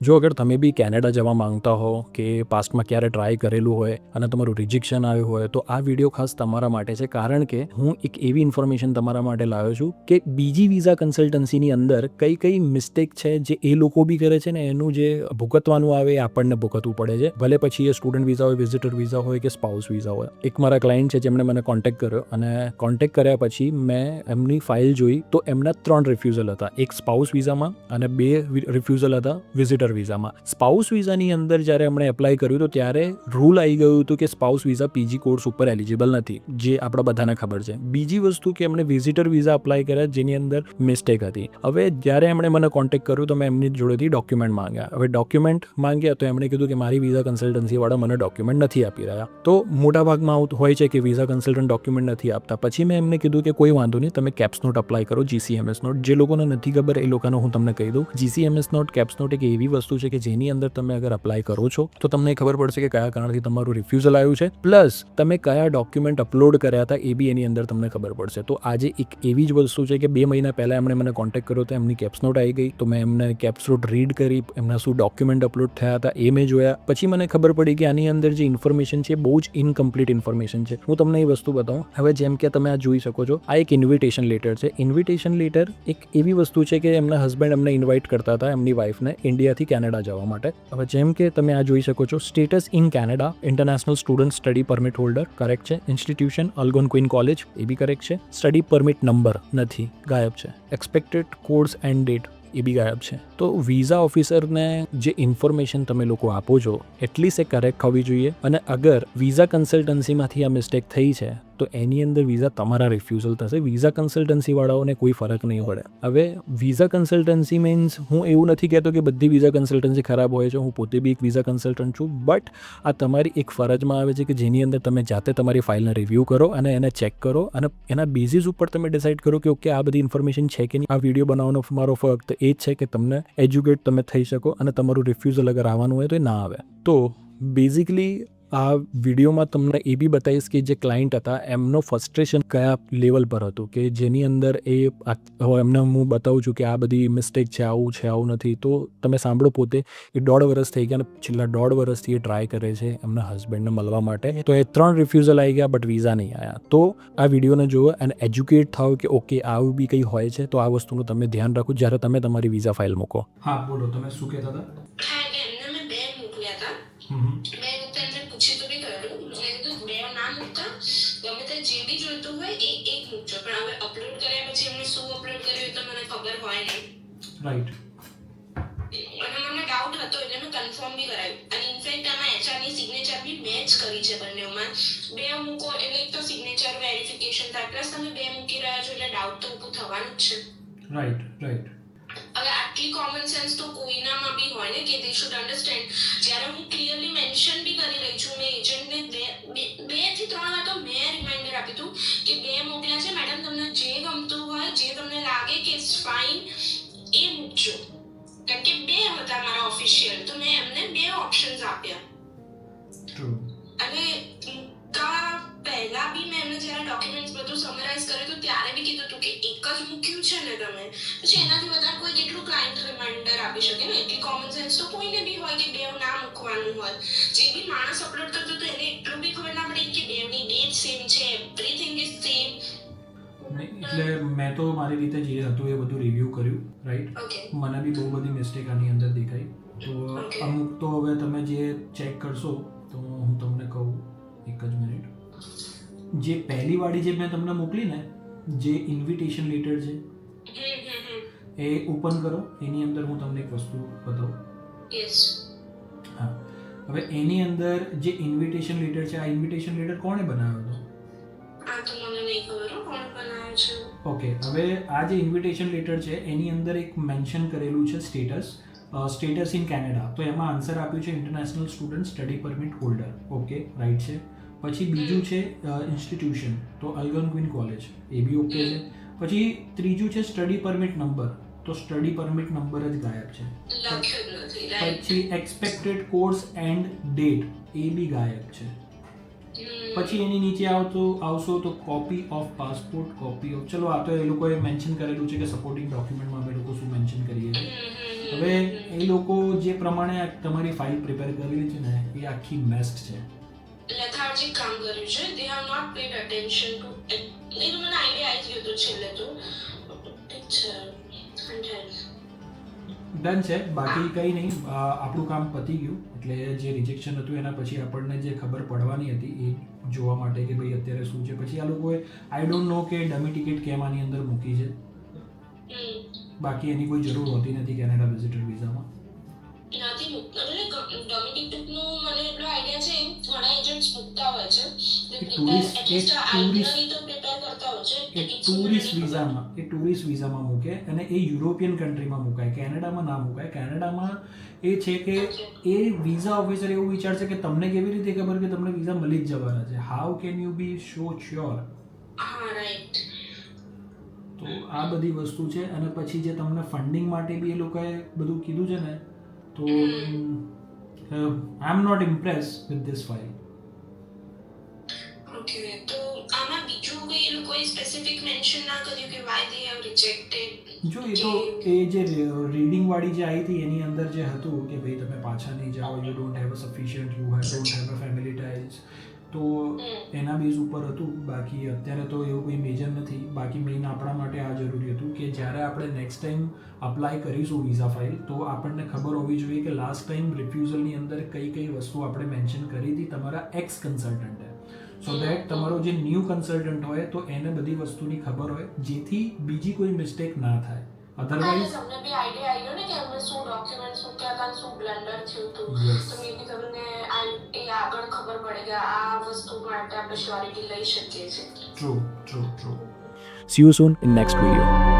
જો અગર તમે બી કેનેડા જવા માંગતા હો કે પાસ્ટમાં ક્યારે ટ્રાય કરેલું હોય અને તમારું રિજેક્શન આવ્યું હોય તો આ વિડીયો ખાસ તમારા માટે છે, કારણ કે હું એક એવી ઇન્ફોર્મેશન તમારા માટે લાવ્યો છું કે બીજી વિઝા કન્સલ્ટન્સીની અંદર કઈ કઈ મિસ્ટેક છે જે એ લોકો બી કરે છે ને એનું જે ભુગતવાનું આવે એ આપણને ભુગતવું પડે છે, ભલે પછી એ સ્ટુડન્ટ વિઝા હોય, વિઝિટર વિઝા હોય કે સ્પાઉસ વિઝા હોય. એક મારા ક્લાયન્ટ છે જેમણે મને કોન્ટેક્ટ કર્યો અને કોન્ટેક્ટ કર્યા પછી મેં એમની ફાઇલ જોઈ તો એમના 3 રિફ્યુઝલ હતા, એક સ્પાઉસ વિઝામાં અને 2 રિફ્યુઝલ હતા વિઝિટર વિઝામાં. સ્પાઉસ વિઝાની અંદર જ્યારે એમણે એપ્લાય કર્યું તો ત્યારે રૂલ આવી ગયું હતું કે સ્પાઉસ વિઝા પીજી કોર્સ ઉપર એલિજિબલ નથી, જે આપણા બધાને ખબર છે. બીજી વસ્તુ કે એમણે વિઝિટર વિઝા અપ્લાય કર્યા જેની અંદર મિસ્ટેક હતી. હવે જ્યારે એમણે મને કોન્ટેક્ટ કર્યું તો મેં એમની જોડેથી ડોક્યુમેન્ટ માંગ્યા. હવે ડોક્યુમેન્ટ માંગ્યા તો એમણે કીધું કે મારી વિઝા કન્સલ્ટન્સીવાળા મને ડોક્યુમેન્ટ નથી આપી રહ્યા. તો મોટાભાગમાં આવું હોય છે કે વિઝા કન્સલ્ટન્ટ ડોક્યુમેન્ટ નથી આપતા. પછી મેં એમને કીધું કે કોઈ વાંધો નહીં, તમે કેપ્સ નોટ અપ્લાય કરો, GCMS નોટ. જે લોકોને નથી ખબર એ લોકોને હું તમને કહી દઉં, GCMS નોટ, કેપ્સ નોટ એક એવી વસ્તુ છે કે જેની અંદર તમે અગર અપ્લાય કરો છો તો તમને ખબર પડશે કે કયા કારણથી તમારું રિફ્યુઝલ આવ્યું છે, પ્લસ તમે કયા ડોક્યુમેન્ટ અપલોડ કર્યા હતા એ બી એની અંદર તમને ખબર પડશે. તો આજે એક એવી જ વસ્તુ છે કે 2 મહિના પહેલાં એમણે મને કોન્ટેક્ટ કર્યો તો એમની કેપ્સ નોટ આવી ગઈ, તો મેં એમને કેપ્સ નોટ રીડ કરી, એમના શું ડોક્યુમેન્ટ અપલોડ થયા હતા એ મેં જોયા. પછી મને ખબર પડી કે આની અંદર જે ઇન્ફોર્મેશન છે બહુ જ ઇનકમ્પ્લીટ ઇન્ફોર્મેશન છે. હું તમને એ વસ્તુ બતાવું. હવે જેમ કે તમે આ જોઈ શકો છો, આ એક ઇન્વિટેશન લેટર છે. ઇન્વિટેશન લેટર એક એવી વસ્તુ છે કે એમના હસબન્ડ એમને ઇન્વાઇટ કરતા હતા એમની વાઇફને ઇન્ડિયાથી કેનેડા જવા માટે. હવે જેમ કે તમે આ જોઈ શકો છો, status in Canada, international student study permit holder, correct છે. ઇન્સ્ટિટ્યુશન અલ્ગોન્ક્વિન કોલેજ, એ બી કરેક્ટ છે. સ્ટડી પરમિટ નંબર નથી, ગાયબ છે. એક્સપેક્ટેડ કોર્સ એન્ડ ડેટ એ બી ગાયબ છે. તો વિઝા ઓફિસરને જે ઇન્ફોર્મેશન તમે લોકો આપો છો એટલીસ્ટ એ કરેક્ટ હોવી જોઈએ. અને અગર વિઝા કન્સલ્ટન્સીમાંથી આ મિસ્ટેક થઈ છે તો એની અંદર વિઝા તમારા રિફ્યુઝલ થશે. વિઝા કન્સલ્ટન્સીવાળાઓને કોઈ ફરક નહીં પડે. હવે વિઝા કન્સલ્ટન્સી મીન્સ હું એવું નથી કહેતો કે બધી વિઝા કન્સલ્ટન્સી ખરાબ હોય છે, હું પોતે બી એક વિઝા કન્સલ્ટન્ટ છું, બટ આ તમારી એક ફરજમાં આવે છે કે જેની અંદર તમે જાતે તમારી ફાઇલને રિવ્યૂ કરો અને એને ચેક કરો અને એના બેઝિસ ઉપર તમે ડિસાઇડ કરો કે ઓકે આ બધી ઇન્ફોર્મેશન છે કે નહીં. આ વિડીયો બનાવવાનો મારો ફક્ત એ જ છે કે તમને એજ્યુકેટ તમે થઈ શકો અને તમારું રિફ્યુઝલ અગર આવવાનું હોય તો એ ના આવે. તો બેઝિકલી આ વિડીયોમાં તમને એ બી બતાવીશ કે જે ક્લાયન્ટ હતા એમનો ફ્રસ્ટ્રેશન કયા લેવલ પર હતું, કે જેની અંદર એમને હું બતાવું છું કે આ બધી મિસ્ટેક છે, આવું છે, આવું નથી. તો તમે સાંભળો પોતે, એ 1.5 વર્ષ થઈ ગયા અને છેલ્લા 1.5 વર્ષથી એ ટ્રાય કરે છે એમના હસબન્ડને મળવા માટે. તો એ 3 રિફ્યુઝલ આવી ગયા બટ વિઝા નહીં આવ્યા. તો આ વિડીયોને જુઓ અને એજ્યુકેટ થાઓ કે ઓકે આવું બી કંઈ હોય છે તો આ વસ્તુનું તમે ધ્યાન રાખો જ્યારે તમે તમારી વિઝા ફાઇલ મૂકો. હા બોલો, તમે શું કહેતા હતા? જે બી જોઈતું હોય એ એક મૂકજો, પણ હવે અપલોડ કર્યા પછી એમને શું અપલોડ કર્યું તો મને ખબર હોય નહીં. રાઈટ. અને મને ડાઉટ હતો એટલે મેં કન્ફર્મ બી કરાવ્યું. અને ઇનફેક્ટ આમાં એચઆરની સિગ્નેચર બી મેચ કરી છે બંનેમાં. 2 મૂકો એટલે એક તો સિગ્નેચર વેરિફિકેશન થાય, પ્લસ તમે 2 મૂકી રહ્યા છો એટલે ડાઉટ તો ઊભું થવાનું જ છે. Right right. હવે આટલી કોમન સેન્સ તો કોઈનામાં બી હોય ને કે દે શુડ અન્ડરસ્ટેન્ડ. જ્યારે હું ક્લિયરલી મેન્શન બી કરી રહી છું, મેં એજન્ટને 2 થી 3 વાર તો મેં રિમાઇન્ડર આપ્યું હતું કે 2 મોકલ્યા છે મેડમ, તમને જે ગમતું હોય, જે તમને લાગે કે ઇટ્સ ફાઇન એ મૂકજો. કારણ કે 2 હતા મારા ઓફિશિયલ, તો મેં એમને 2 ઓપ્શન્સ આપ્યા. અને પહેલા બી મેં એમને જ્યારે ડોક્યુમેન્ટ્સ બધું સમરાઇઝ કર્યું તો ત્યારે બી કીધું હતું કે એક જ મૂક્યું છે ને તમે, પછી એનાથી વધારે કોઈ કેટલું ક્લાયન્ટ રિમાઇન્ડર આપી શકે ને. એટલી કોમન સેન્સ તો કોઈને બી હોય કે 2 ના મૂકવાનું હોય. જે બી માણસ અપલોડ કરતો તો એને એટલું બી ખબર ના પડી કે 2ની ડેટ સેમ છે, એવરીથિંગ ઇઝ સેમ. એટલે મેં તો મારી રીતે જે હતું એ બધું રિવ્યૂ કર્યું, રાઈટ. મને બી બહુ બધી મિસ્ટેક આની અંદર દેખાઈ. તો અમુક તો હવે તમે જે ચેક કરશો તો હું તમને કહું, એક જ મિનિટ. જે પહેલી વાળી જે મેં તમને મોકલી ને, જે ઇન્વિટેશન લેટર છે એ ઓપન કરો. એની અંદર હું તમને એક વસ્તુ બતાવું. હા, હવે એની અંદર જે ઇન્વિટેશન લેટર છે, આ ઇન્વિટેશન લેટર કોણે બનાવ્યો હતો? ઓકે, હવે આ જે ઇન્વિટેશન લેટર છે એની અંદર એક મેન્શન કરેલું છે સ્ટેટસ ઇન કેનેડા. તો એમાં આન્સર આપ્યું છે international student study permit holder. Okay, right છે. પછી બીજું છે ઇન્સ્ટિટ્યુશન, તો અલ્ગોન્ક્વિન કોલેજ, એ બી ઓકે છે. પછી ત્રીજું છે સ્ટડી પરમિટ નંબર, તો સ્ટડી પરમિટ નંબર જ ગાયબ છે. પછી એક્સપેક્ટેડ કોર્સ એન્ડ ડેટ, એ બી ગાયબ છે. પછી એની નીચે આવશો તો copy of passport, copy of, ચલો આ તો એ લોકોએ મેન્શન કરેલું છે કે સપોર્ટિંગ ડોક્યુમેન્ટમાં અમે લોકો શું મેન્શન કરીએ છીએ. હવે એ લોકો જે પ્રમાણે આ તમારી ફાઇલ પ્રિપેર કરેલી છે ને એ આખી મેસ્ટ છે. લેથાર્જિક કામ કર્યું છે. They have not paid attention to એ તો મને આઈડિયા આવી ગયો તો છેલ્લે તો ઠીક છે. ડન છે. બાકી કંઈ નહીં, આપણું કામ પતી ગયું. એટલે જે રિજેક્શન હતું એના પછી આપણને જે ખબર પડવાની હતી એ જોવા માટે કે ભાઈ અત્યારે શું છે. પછી આ લોકોએ આઈ ડોન્ટ નો કે ડમી ટિકિટ કેમ આની અંદર મૂકી છે. બાકી એની કોઈ જરૂર હોતી નથી કેનેડા વિઝિટર વિઝામાં. નથી મૂકતા એટલે ડોમેટિકનું મને એટલો આઈડિયા છે. ઘણા એજન્ટ્સ મૂકતા હોય છે. આઈટનરી તો પ્રિપેર કરતા હોય છે. એ ટુરિસ્ટ વિઝામાં મૂકે અને એ યુરોપિયન કન્ટ્રીમાં મુકાય, કેનેડામાં ના મુકાય. કેનેડામાં એ છે કે એ વિઝા ઓફિસર એવું વિચારશે કે તમને કેવી રીતે ખબર કે તમને વિઝા મળી જ જવાના છે. How can you be so sure? હા રાઈટ. તો આ બધી વસ્તુ છે. અને પછી જે તમને ફંડિંગ માટે બી એ લોકોએ બધું કીધું છે ને, તો I am not impress with this file. Okay, તો આમાં બીજું કંઈ એ લોકોએ સ્પેસિફિક મેન્શન ના કર્યું કે વાય દે હેવ રિજેક્ટેડ? જો એ તો એ જે રીડિંગ વાળી જે આવી હતી એની અંદર જે હતું કે ભાઈ તમે પાછા નહીં જાઓ, you don't have a sufficient, you don't have a family ties, તો એના બેઝ ઉપર હતું. બાકી અત્યારે તો એવું કોઈ મેજર નથી. બાકી મેઇન આપણા માટે આ જરૂરી હતું કે જ્યારે આપણે નેક્સ્ટ ટાઈમ અપ્લાય કરીશું વિઝા ફાઇલ, તો આપણને ખબર હોવી જોઈએ કે લાસ્ટ ટાઈમ રિફ્યુઝલની અંદર કઈ કઈ વસ્તુ આપણે મેન્શન કરી હતી તમારા એક્સ કન્સલ્ટન્ટે. સો દેટ તમારો જે ન્યૂ કન્સલ્ટન્ટ હોય તો એને બધી વસ્તુની ખબર હોય, જેથી બીજી કોઈ મિસ્ટેક ના થાય. અધરવાઇઝ તમને બી આઈડિયા આવ્યો ને કે અમે શું ડોક્યુમેન્ટ્સ મૂક્યા હતા, શું બ્લન્ડર થયું હતું, તો મે બી તમને એ આગળ ખબર પડે કે આ વસ્તુ માટે આપણે શ્યોરિટી લઈ શકીએ છીએ. True. See you soon in next video.